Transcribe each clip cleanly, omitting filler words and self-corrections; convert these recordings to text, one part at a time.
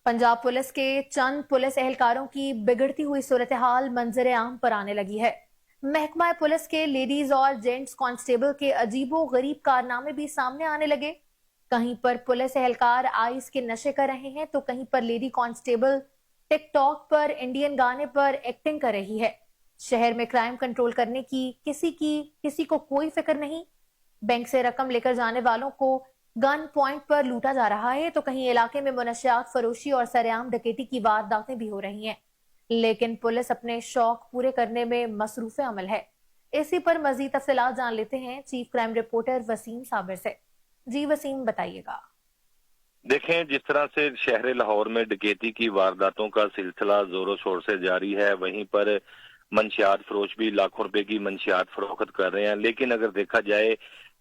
Punjab police के चंद police एहलकारों की बिगड़ती हुई सूरत-ए-हाल मंजर आम पर आने लगी है। महकमा पुलिस के लेडीज और जेंट्स कांस्टेबल के अजीबो गरीब कारनामे भी सामने आने लगे। कहीं पर पुलिस एहलकार आइस के नशे कर रहे हैं तो कहीं पर लेडी कांस्टेबल टिकटॉक पर इंडियन गाने पर एक्टिंग कर रही है। शहर में क्राइम कंट्रोल करने की किसी को कोई फिक्र नहीं। बैंक से रकम लेकर जाने वालों को गन पॉइंट पर लूटा जा रहा है तो कहीं इलाके में मुनशियात फरोशी और सरेआम डकैती की वारदातें भी हो रही हैं। लेकिन पुलिस अपने शौक पूरे करने में मसरूफ अमल है। इसी पर मजीद तफसीलात जान लेते हैं chief crime reporter Waseem Sabir से। जी वसीम, बताइएगा। देखें, जिस तरह से शहर लाहौर में डकैती की वारदातों का सिलसिला जोरों शोर से जारी है, वहीं पर मंशियात फरोश भी लाखों रुपए की मंशियात फरोख्त कर रहे हैं। लेकिन अगर देखा जाए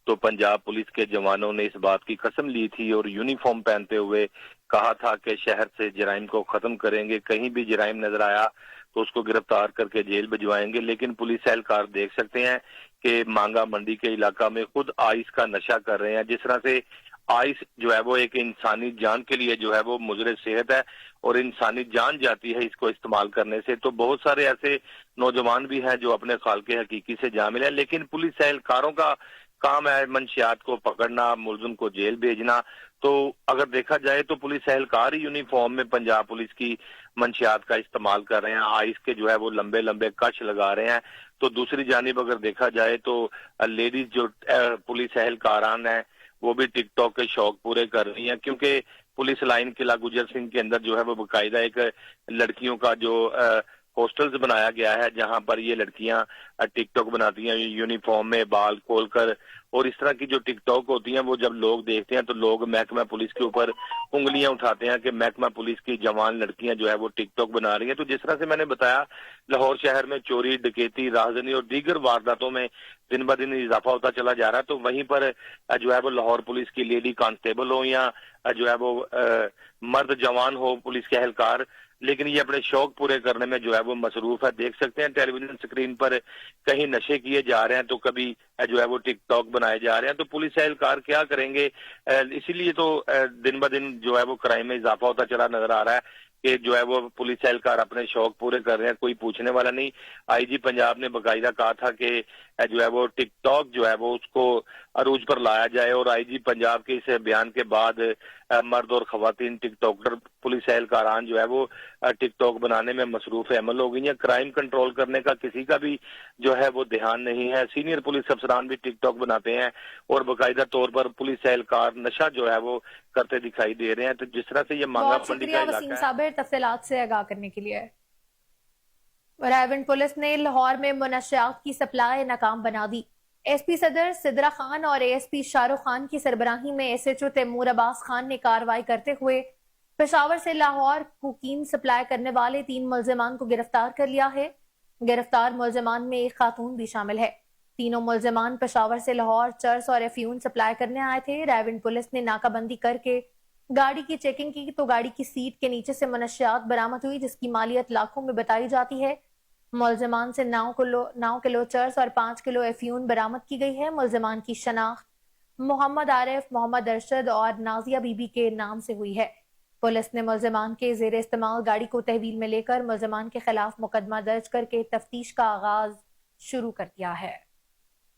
तो पंजाब पुलिस के जवानों ने इस बात की कसम ली थी और यूनिफॉर्म पहनते हुए कहा था कि शहर से जराइम को खत्म करेंगे, कहीं भी जराइम नजर आया तो उसको गिरफ्तार करके जेल भिजवाएंगे। लेकिन पुलिस एहलकार देख सकते हैं कि मांगा मंडी के इलाका में खुद आइस का नशा कर रहे हैं। जिस तरह से आइस जो है वो एक इंसानी जान के लिए जो है वो मुजरे सेहत है और इंसानी जान जाती है इसको इस्तेमाल करने से। तो बहुत सारे ऐसे नौजवान भी हैं जो अपने खालके हकीकी से जा मिले हैं। लेकिन पुलिस एहलकारों का काम है मंशियात को पकड़ना, मुलजिम को जेल भेजना। तो अगर देखा जाए तो पुलिस एहलकार ही यूनिफॉर्म में पंजाब पुलिस की मंशियात का इस्तेमाल कर रहे हैं, आइस के जो है वो लंबे लंबे कश लगा रहे हैं। तो दूसरी जानिब अगर देखा जाए तो लेडीज जो पुलिस एहलकारान है वो भी टिकटॉक के शौक पूरे कर रही हैं, क्योंकि पुलिस लाइन किला गुजर सिंह के अंदर जो है वो बाकायदा एक लड़कियों का जो हॉस्टल्स बनाया गया है जहां पर ये लड़कियां टिकटॉक बनाती हैं यूनिफॉर्म में बाल खोलकर। और इस तरह की जो टिकटॉक होती हैं वो जब लोग देखते हैं तो लोग महकमा पुलिस के ऊपर उंगलियां उठाते हैं कि महकमा पुलिस की जवान लड़कियां जो है वो टिकटॉक बना रही हैं। तो जिस तरह से मैंने बताया, लाहौर शहर में चोरी, डकैती, राहजनी और दीगर वारदातों में दिन ब दिन इजाफा होता चला जा रहा है। तो वहीं पर जो है वो लाहौर पुलिस की लेडी कांस्टेबल हो या जो है वो मर्द जवान हो पुलिस के एहलकार, लेकिन ये अपने शौक पूरे करने में जो है वो मसरूफ है। देख सकते हैं टेलीविजन स्क्रीन पर कहीं नशे किए जा रहे हैं तो कभी जो है वो टिकटॉक बनाए जा रहे हैं। तो पुलिस एहलकार क्या करेंगे? इसीलिए तो दिन ब दिन जो है वो क्राइम में इजाफा होता चला नजर आ रहा है कि जो है वो पुलिस एहलकार अपने शौक पूरे कर रहे हैं, कोई पूछने वाला नहीं। आईजी पंजाब ने बाकायदा कहा था कि जो है वो टिकटॉक जो है वो उसको अरूज पर लाया जाए और आईजी पंजाब के इस बयान के बाद मर्द और खवातीन टिकटॉकर पुलिस एहलकारान जो है वो टिकटॉक बनाने में मसरूफ अमल हो गई हैं। क्राइम कंट्रोल करने का किसी का भी जो है वो ध्यान नहीं है। सीनियर पुलिस अफसरान भी टिकटॉक बनाते हैं और बाकायदा तौर पर पुलिस एहलकार नशा जो है वो करते दिखाई दे रहे हैं। तो जिस तरह से ये मांगा मंडी का इलाका है। साबिर, तफसीलात से आगाह करने के लिए। रायवंड पुलिस ने लाहौर में मुनशियात की सप्लाई नाकाम बना दी। एसपी सदर सिद्रा खान और एएसपी शाहरुख खान की सरबराही में एसएचओ तैमूर अब्बास खान ने कार्रवाई करते हुए पेशावर से लाहौर कोकीन सप्लाई करने वाले 3 मुलजिमान को गिरफ्तार कर लिया है। गिरफ्तार मुलजिमान में एक खातून भी शामिल है। तीनों मुलजिमान पेशावर से लाहौर चरस और एफ्यून सप्लाई करने आए थे। रायवंड पुलिस ने नाकाबंदी करके गाड़ी की चेकिंग की तो गाड़ी की सीट के नीचे से मुनशियात बरामद हुई जिसकी मालियत लाखों में बताई जाती है। मुलजिमान से 9 किलो चर्स और 5 किलो एफ्यून बरामद की गई है। मुलजिमान की शनाख्त मोहम्मद आरिफ, मोहम्मद अरशद और नाजिया बीबी के नाम से हुई है। पुलिस ने मुलजिमान के जेर इस्तेमाल गाड़ी को तहवील में लेकर मुलजिमान के खिलाफ मुकदमा दर्ज करके तफ्तीश का आगाज शुरू कर दिया है।